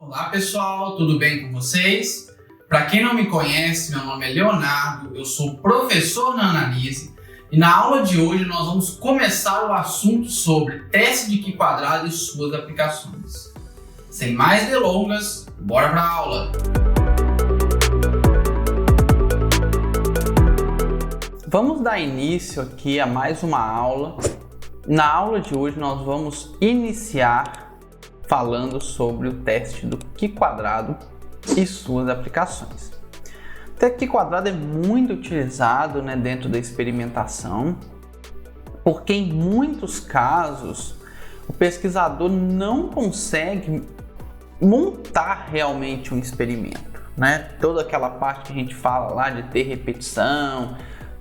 Olá pessoal, tudo bem com vocês? Para quem não me conhece, meu nome é Leonardo, eu sou professor na Analise e na aula de hoje nós vamos começar o assunto sobre teste de Q² e suas aplicações. Sem mais delongas, bora para a aula! Vamos dar início aqui a mais uma aula. Na aula de hoje nós vamos iniciar falando sobre o teste do Q² e suas aplicações. O teste Q² é muito utilizado, dentro da experimentação, porque em muitos casos o pesquisador não consegue montar realmente um experimento, Toda aquela parte que a gente fala lá de ter repetição,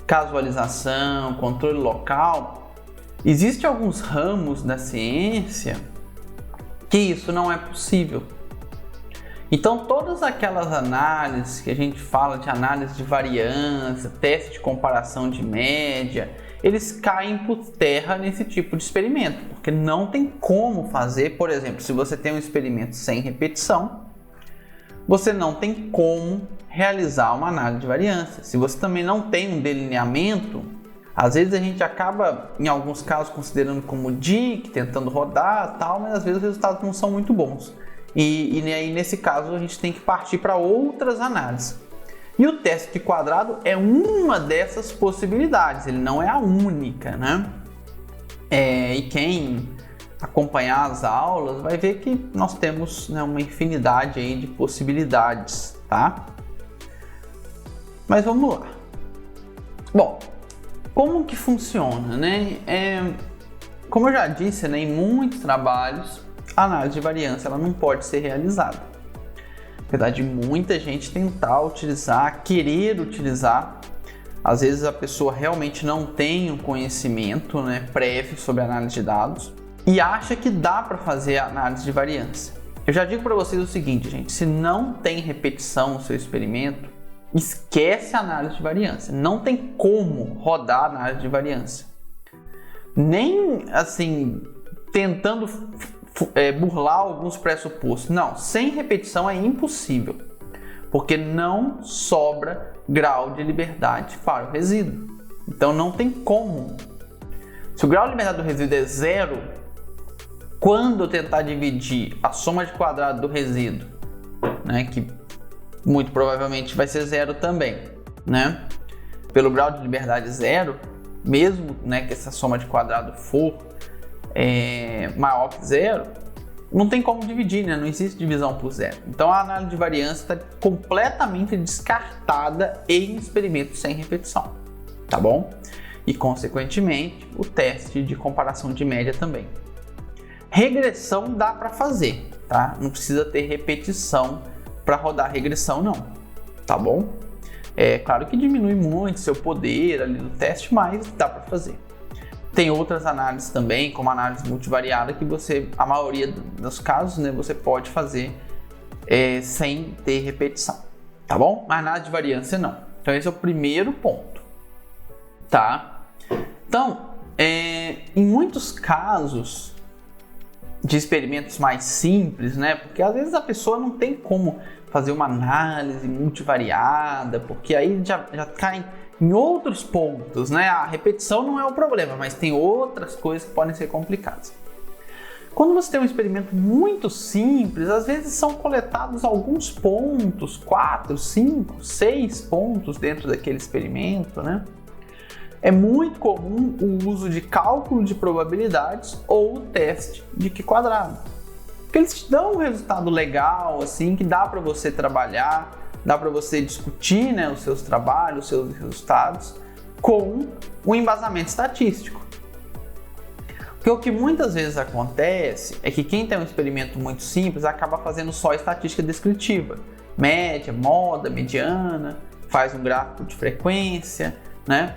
casualização, controle local, existem alguns ramos da ciência que isso não é possível. Então todas aquelas análises que a gente fala de análise de variância, teste de comparação de média, eles caem por terra nesse tipo de experimento, porque não tem como fazer, por exemplo, se você tem um experimento sem repetição, você não tem como realizar uma análise de variância. Se você também não tem um delineamento, às vezes a gente acaba, em alguns casos, considerando como DIC, tentando rodar tal, mas às vezes os resultados não são muito bons. E aí, nesse caso, a gente tem que partir para outras análises. E o teste Q² é uma dessas possibilidades, ele não é a única, E quem acompanhar as aulas vai ver que nós temos uma infinidade aí de possibilidades, tá? Mas vamos lá. Bom, como que funciona, Como eu já disse, em muitos trabalhos, a análise de variância ela não pode ser realizada. Apesar de muita gente tentar utilizar, querer utilizar, às vezes a pessoa realmente não tem um conhecimento prévio sobre análise de dados e acha que dá para fazer a análise de variância. Eu já digo para vocês o seguinte, gente, se não tem repetição no seu experimento, esquece a análise de variância. Não tem como rodar a análise de variância. Nem assim, tentando burlar alguns pressupostos. Não, sem repetição é impossível. Porque não sobra grau de liberdade para o resíduo. Então não tem como. Se o grau de liberdade do resíduo é 0, quando eu tentar dividir a soma de quadrado do resíduo, que muito provavelmente vai ser 0 também, Pelo grau de liberdade 0, mesmo que essa soma de quadrado for maior que 0, não tem como dividir, não existe divisão por 0. Então a análise de variância está completamente descartada em experimentos sem repetição, tá bom? E consequentemente o teste de comparação de média também. Regressão dá para fazer, tá? Não precisa ter repetição para rodar regressão não, tá bom? É claro que diminui muito seu poder ali do teste, mas dá para fazer. Tem outras análises também, como análise multivariada, que a maioria dos casos, você pode fazer sem ter repetição, tá bom? Mas análise de variância não. Então esse é o primeiro ponto, tá? Então, em muitos casos de experimentos mais simples, porque às vezes a pessoa não tem como fazer uma análise multivariada, porque aí já cai em outros pontos, A repetição não é o problema, mas tem outras coisas que podem ser complicadas. Quando você tem um experimento muito simples, às vezes são coletados alguns pontos, 4, 5, 6 pontos dentro daquele experimento, É muito comum o uso de cálculo de probabilidades ou o teste de Q². Porque eles te dão um resultado legal, assim, que dá para você trabalhar, dá para você discutir os seus trabalhos, os seus resultados, com um embasamento estatístico. Porque o que muitas vezes acontece é que quem tem um experimento muito simples acaba fazendo só estatística descritiva. Média, moda, mediana, faz um gráfico de frequência,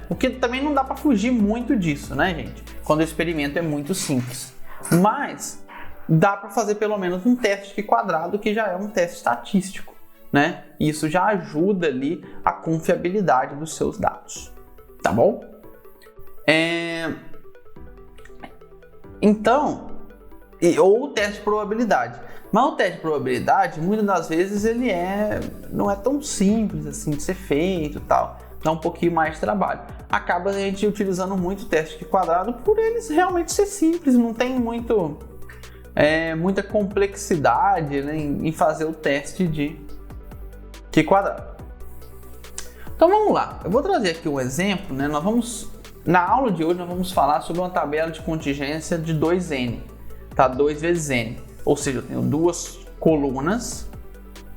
Porque também não dá para fugir muito disso, gente? Quando o experimento é muito simples. Mas dá para fazer pelo menos um teste de Q² que já é um teste estatístico, Isso já ajuda ali a confiabilidade dos seus dados, tá bom? Então, ou o teste de probabilidade. Mas o teste de probabilidade, muitas das vezes, ele não é tão simples assim de ser feito e tal. Dá um pouquinho mais de trabalho. Acaba a gente utilizando muito o teste de quadrado por eles realmente ser simples, não tem muita complexidade, né, em fazer o teste de Q quadrado. Então vamos lá, eu vou trazer aqui um exemplo, né? Na aula de hoje nós vamos falar sobre uma tabela de contingência de 2n, tá? 2 vezes n, ou seja, eu tenho duas colunas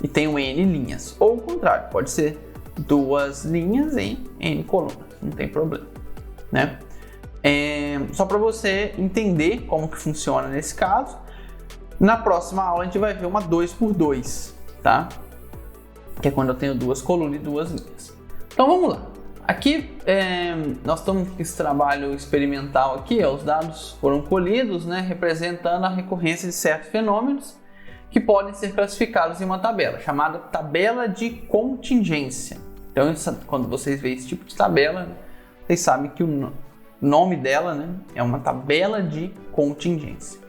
e tenho n linhas, ou o contrário, pode ser duas linhas em n colunas, não tem problema, né? Só para você entender como que funciona nesse caso. Na próxima aula a gente vai ver uma 2x2, tá? Que é quando eu tenho duas colunas e duas linhas. Então vamos lá. Aqui nós estamos com esse trabalho experimental aqui, os dados foram colhidos, né, representando a recorrência de certos fenômenos que podem ser classificados em uma tabela, chamada tabela de contingência. Então, quando vocês veem esse tipo de tabela, vocês sabem que o nome dela, né, é uma tabela de contingência.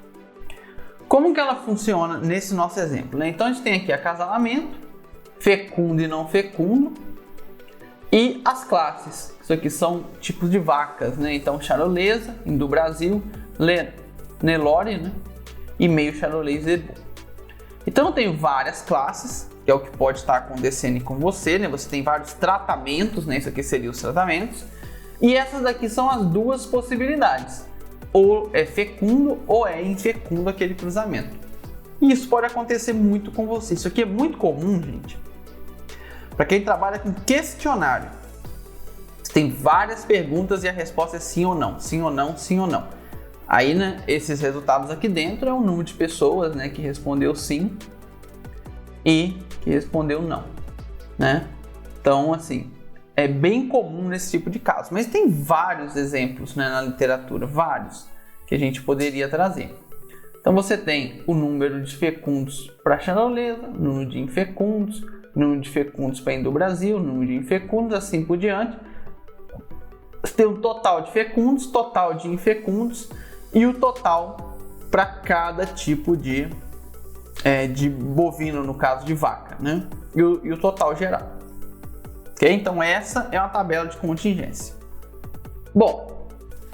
Como que ela funciona nesse nosso exemplo, né? Então, a gente tem aqui acasalamento, fecundo e não fecundo, e as classes. Isso aqui são tipos de vacas, né? Então, charolesa, Indo-Brasil, Nelore, né? E meio charolês Zebu. Então, eu tenho várias classes, que é o que pode estar acontecendo com você, né? Você tem vários tratamentos, né? Isso aqui seriam os tratamentos. E essas daqui são as duas possibilidades. Ou é fecundo ou é infecundo aquele cruzamento. E isso pode acontecer muito com você. Isso aqui é muito comum, gente. Para quem trabalha com questionário, você tem várias perguntas e a resposta é sim ou não, sim ou não, sim ou não. Aí, né, esses resultados aqui dentro é o número de pessoas, né, que respondeu sim e que respondeu não, né? Então, assim, é bem comum nesse tipo de caso. Mas tem vários exemplos, né, na literatura, vários, que a gente poderia trazer. Então, você tem o número de fecundos para charolesa, número de infecundos, número de fecundos para Indo-Brasil, número de infecundos, assim por diante. Você tem o total de fecundos, total de infecundos e o total para cada tipo de bovino, no caso de vaca, né? E o total geral. Ok? Então essa é uma tabela de contingência. Bom,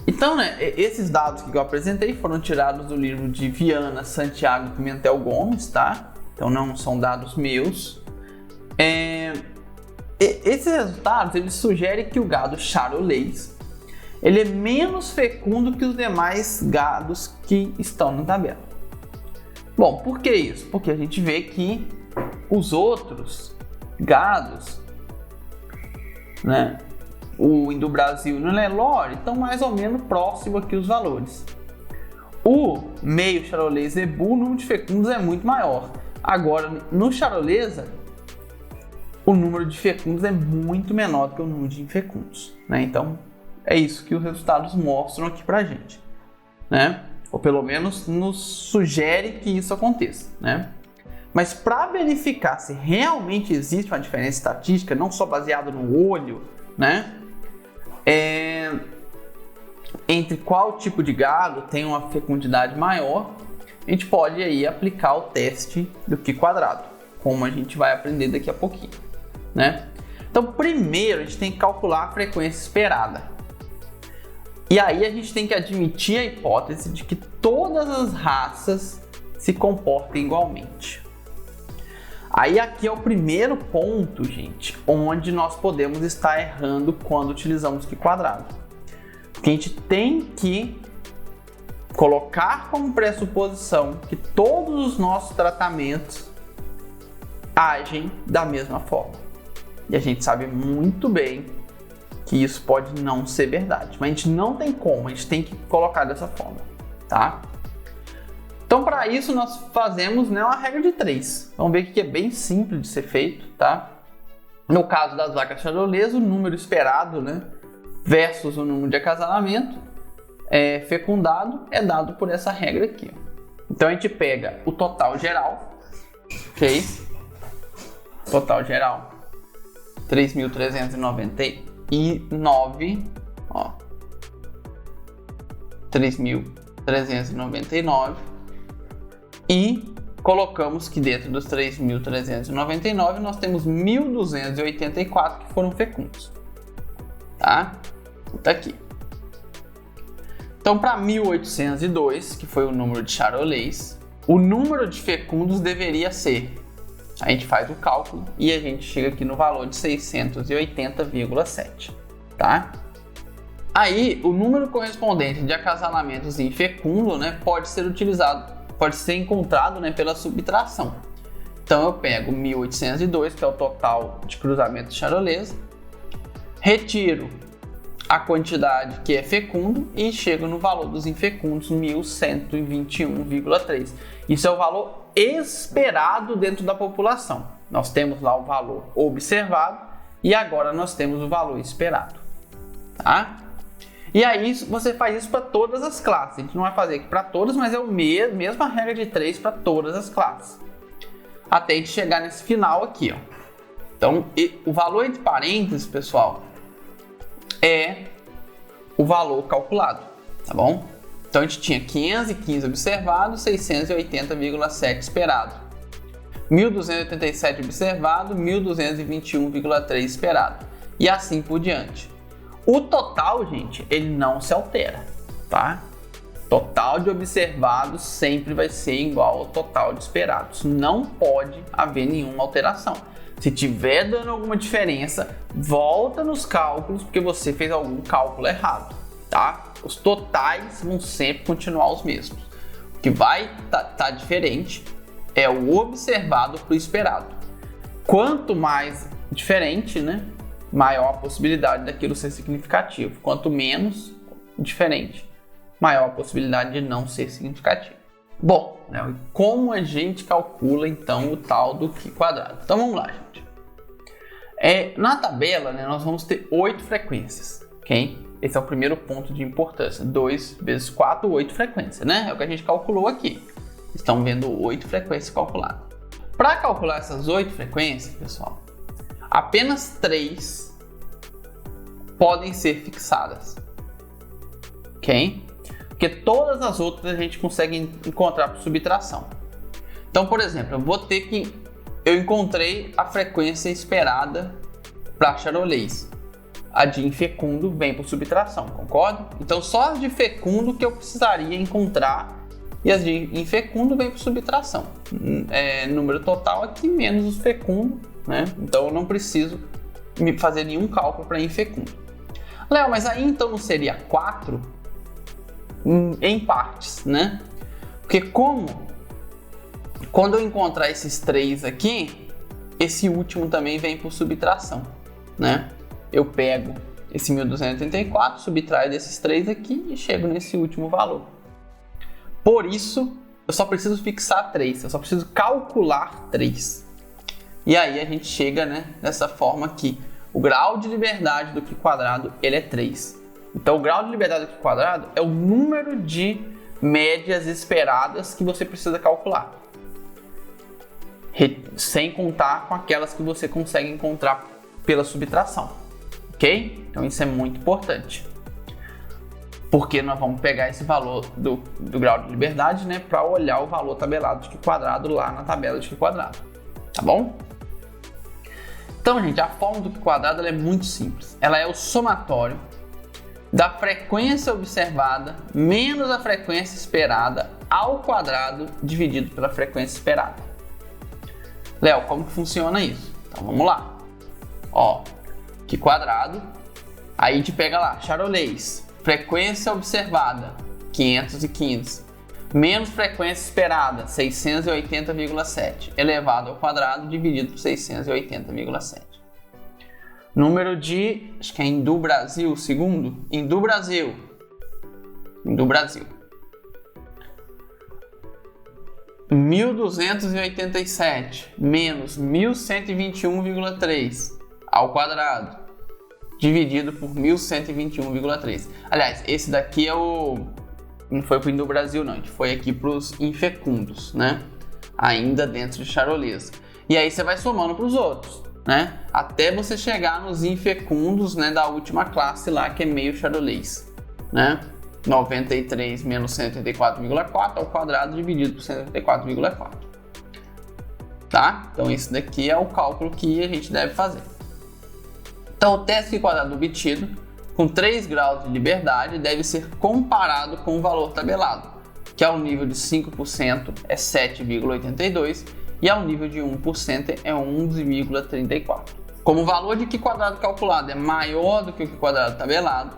então, né, esses dados que eu apresentei foram tirados do livro de Viana, Santiago e Pimentel Gomes, tá? Então não são dados meus. Esses resultados eles sugerem que o gado charolês ele é menos fecundo que os demais gados que estão na tabela. Bom, por que isso? Porque a gente vê que os outros gados, né, o Indo-Brasil e o Nelore estão mais ou menos próximos aqui os valores. O meio charolês Zebu, o número de fecundos é muito maior. Agora, no charolesa, o número de fecundos é muito menor do que o número de infecundos, né? Então, é isso que os resultados mostram aqui pra gente, né? Ou pelo menos nos sugere que isso aconteça, né? Mas para verificar se realmente existe uma diferença estatística, não só baseada no olho, né? Entre qual tipo de gado tem uma fecundidade maior, a gente pode aí aplicar o teste do Q quadrado, como a gente vai aprender daqui a pouquinho, né? Então, primeiro a gente tem que calcular a frequência esperada. E aí a gente tem que admitir a hipótese de que todas as raças se comportem igualmente. Aí aqui é o primeiro ponto, gente, onde nós podemos estar errando quando utilizamos Q quadrado. Porque a gente tem que colocar como pressuposição que todos os nossos tratamentos agem da mesma forma. E a gente sabe muito bem que isso pode não ser verdade, mas a gente não tem como, a gente tem que colocar dessa forma, tá? Então, para isso, nós fazemos, né, uma regra de 3. Vamos ver que é bem simples de ser feito, tá? No caso das vacas charolesas, o número esperado, né, versus o número de acasalamento fecundado é dado por essa regra aqui. Então, a gente pega o total geral, ok? Total geral, 3.399, ó, 3.399 e colocamos que dentro dos 3.399 nós temos 1.284 que foram fecundos. Tá? Tá aqui. Então, para 1.802, que foi o número de Charolais, o número de fecundos deveria ser... A gente faz o cálculo e a gente chega aqui no valor de 680,7, tá? Aí, o número correspondente de acasalamentos infecundo, né, pode ser encontrado, né, pela subtração. Então, eu pego 1.802, que é o total de cruzamento de Charolais, retiro a quantidade que é fecundo e chego no valor dos infecundos, 1.121,3. Isso é o valor esperado dentro da população. Nós temos lá o valor observado e agora nós temos o valor esperado. Tá? E aí você faz isso para todas as classes. A gente não vai fazer aqui para todas, mas é a mesma regra de 3 para todas as classes. Até a gente chegar nesse final aqui. Ó. Então, o valor entre parênteses, pessoal, é o valor calculado, tá bom? Então a gente tinha 515 observado, 680,7 esperado. 1.287 observado, 1.221,3 esperado. E assim por diante. O total, gente, ele não se altera, tá? Total de observados sempre vai ser igual ao total de esperados. Não pode haver nenhuma alteração. Se tiver dando alguma diferença, volta nos cálculos porque você fez algum cálculo errado, tá? Os totais vão sempre continuar os mesmos. O que vai tá diferente é o observado para o esperado. Quanto mais diferente, né, maior a possibilidade daquilo ser significativo. Quanto menos diferente, maior a possibilidade de não ser significativo. Bom, né, como a gente calcula então o tal do Q quadrado? Então vamos lá, gente. Na tabela, né, nós vamos ter 8 frequências, ok? Esse é o primeiro ponto de importância. 2 vezes 4, 8 frequências, né? É o que a gente calculou aqui. Estão vendo 8 frequências calculadas. Para calcular essas 8 frequências, pessoal, apenas 3 podem ser fixadas, ok? Porque todas as outras a gente consegue encontrar por subtração. Então, por exemplo, eu encontrei a frequência esperada para Charolais. A de infecundo vem por subtração, concorda? Então, só as de fecundo que eu precisaria encontrar e as de infecundo vem por subtração. Número total aqui menos os fecundo, né? Então, eu não preciso fazer nenhum cálculo para infecundo. Léo, mas aí então não seria 4? Em partes, né? Porque quando eu encontrar esses 3 aqui, esse último também vem por subtração, né? Eu pego esse 1.284, subtraio desses 3 aqui e chego nesse último valor. Por isso, eu só preciso fixar 3, eu só preciso calcular 3. E aí a gente chega, né, dessa forma aqui. O grau de liberdade do Q quadrado, ele é 3. Então, o grau de liberdade do Q quadrado é o número de médias esperadas que você precisa calcular. Sem contar com aquelas que você consegue encontrar pela subtração. Ok? Então, isso é muito importante. Porque nós vamos pegar esse valor do grau de liberdade, né, para olhar o valor tabelado de Q quadrado lá na tabela de Q quadrado. Tá bom? Então, gente, a fórmula do Q quadrado ela é muito simples. Ela é o somatório da frequência observada menos a frequência esperada ao quadrado dividido pela frequência esperada. Léo, como que funciona isso? Então vamos lá. Ó, Q quadrado, aí a gente pega lá, Charolais, frequência observada 515 menos frequência esperada 680,7 elevado ao quadrado dividido por 680,7. Número de, acho que é Hindu Brasil, segundo, Hindu Brasil. 1.287 menos 1.121,3 ao quadrado, dividido por 1.121,3. Aliás, esse daqui é não foi para o Hindu Brasil não, a gente foi aqui para os infecundos, né? Ainda dentro de Charolais. E aí você vai somando para os outros, né? Até você chegar nos infecundos, né, da última classe lá, que é meio Charolais, né? 93 menos 184,4 ao quadrado dividido por 184,4. tá? Então esse daqui é o cálculo que a gente deve fazer. Então o teste Q quadrado obtido com 3 graus de liberdade deve ser comparado com o valor tabelado, que ao nível de 5% é 7,82 e ao nível de 1% é 11,34. Como o valor de Q quadrado calculado é maior do que o Q quadrado tabelado,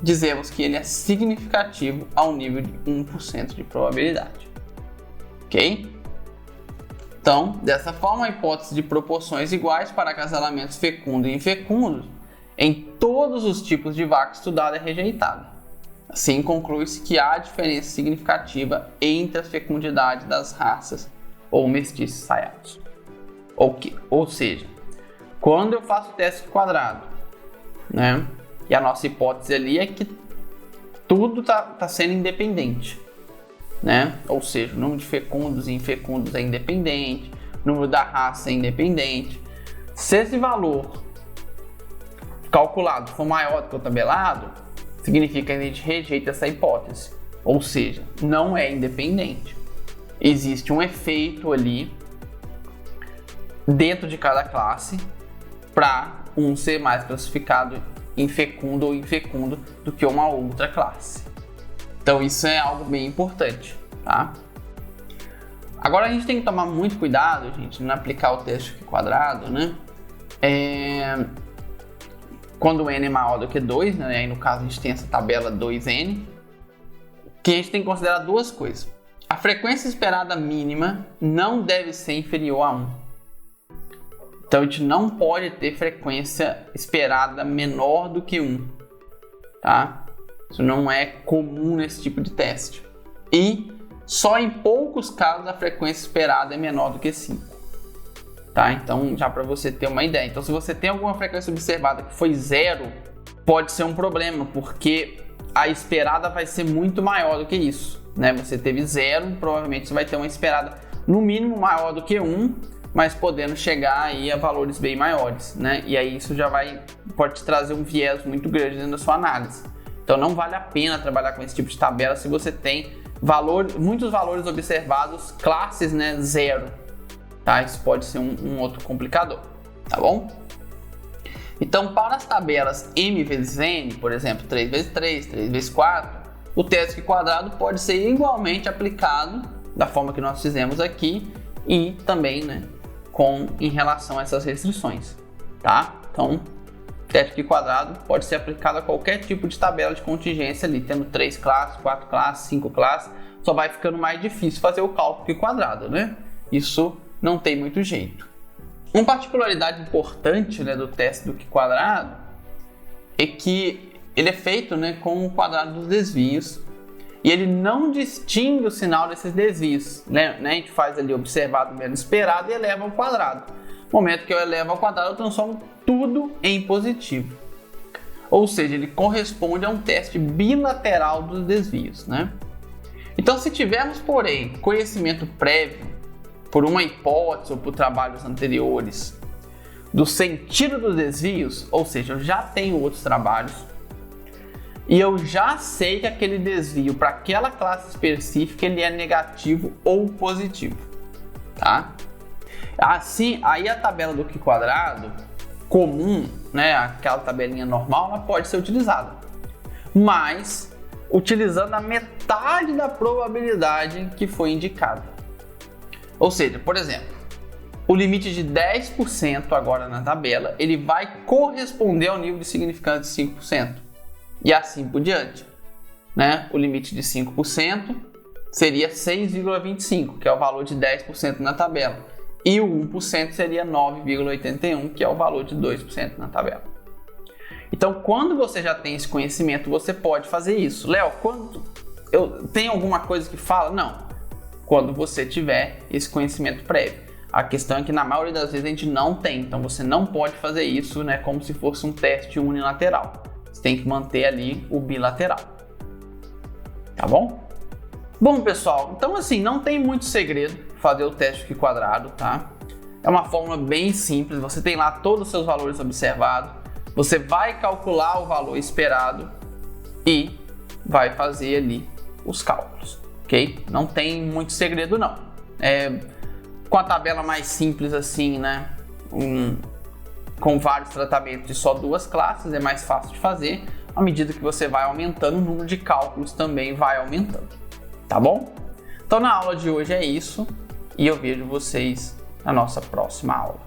dizemos que ele é significativo ao nível de 1% de probabilidade. Ok? Então, dessa forma, a hipótese de proporções iguais para acasalamentos fecundos e infecundos em todos os tipos de vaca estudada é rejeitada. Assim, conclui-se que há diferença significativa entre as fecundidades das raças ou mestiços ensaiados. Ou seja, quando eu faço o teste quadrado, né, e a nossa hipótese ali é que tudo tá sendo independente, né? Ou seja, o número de fecundos e infecundos é independente, o número da raça é independente. Se esse valor calculado for maior do que o tabelado, significa que a gente rejeita essa hipótese, ou seja, não é independente. Existe um efeito ali dentro de cada classe para um ser mais classificado em fecundo ou infecundo do que uma outra classe. Então isso é algo bem importante, tá? Agora a gente tem que tomar muito cuidado, gente, não aplicar o teste Q quadrado, né? Quando o n é maior do que 2, né? Aí no caso a gente tem essa tabela 2n, que a gente tem que considerar duas coisas. A frequência esperada mínima não deve ser inferior a 1. Então a gente não pode ter frequência esperada menor do que 1, tá? Isso não é comum nesse tipo de teste. E só em poucos casos a frequência esperada é menor do que 5. Tá? Então, já para você ter uma ideia. Então, se você tem alguma frequência observada que foi 0, pode ser um problema, porque a esperada vai ser muito maior do que isso, né? Você teve 0, provavelmente você vai ter uma esperada no mínimo maior do que 1, mas podendo chegar aí a valores bem maiores, né? E aí isso já pode te trazer um viés muito grande dentro da sua análise. Então, não vale a pena trabalhar com esse tipo de tabela se você tem muitos valores observados, classes, né, 0. Tá? Isso pode ser um outro complicador, tá bom? Então, para as tabelas m vezes n, por exemplo, 3 vezes 3, 3 vezes 4, o teste Q quadrado pode ser igualmente aplicado da forma que nós fizemos aqui e também, né, em relação a essas restrições, tá? Então, o teste Q quadrado pode ser aplicado a qualquer tipo de tabela de contingência ali, tendo 3 classes, 4 classes, 5 classes, só vai ficando mais difícil fazer o cálculo Q quadrado, né? Isso não tem muito jeito. Uma particularidade importante, né, do teste do Q quadrado é que ele é feito, né, com o quadrado dos desvios e ele não distingue o sinal desses desvios, né? A gente faz ali observado menos esperado e eleva ao quadrado. No momento que eu elevo ao quadrado, eu transformo tudo em positivo. Ou seja, ele corresponde a um teste bilateral dos desvios, né? Então, se tivermos, porém, conhecimento prévio por uma hipótese ou por trabalhos anteriores do sentido dos desvios, ou seja, eu já tenho outros trabalhos e eu já sei que aquele desvio para aquela classe específica ele é negativo ou positivo, tá? Assim, aí a tabela do Q quadrado comum, né, aquela tabelinha normal, ela pode ser utilizada, mas utilizando a metade da probabilidade que foi indicada. Ou seja, por exemplo, o limite de 10% agora na tabela, ele vai corresponder ao nível de significância de 5%. E assim por diante, né? O limite de 5% seria 6,25, que é o valor de 10% na tabela. E o 1% seria 9,81, que é o valor de 2% na tabela. Então, quando você já tem esse conhecimento, você pode fazer isso. Léo, tem alguma coisa que fala? Não. Quando você tiver esse conhecimento prévio. A questão é que na maioria das vezes a gente não tem, então você não pode fazer isso, né, como se fosse um teste unilateral. Você tem que manter ali o bilateral. Tá bom? Bom, pessoal, então assim, não tem muito segredo fazer o teste Q quadrado, tá? É uma fórmula bem simples, você tem lá todos os seus valores observados, você vai calcular o valor esperado e vai fazer ali os cálculos. Ok? Não tem muito segredo não. com a tabela mais simples assim, né? Com vários tratamentos e só 2 classes, é mais fácil de fazer. À medida que você vai aumentando, o número de cálculos também vai aumentando, tá bom? Então na aula de hoje é isso e eu vejo vocês na nossa próxima aula.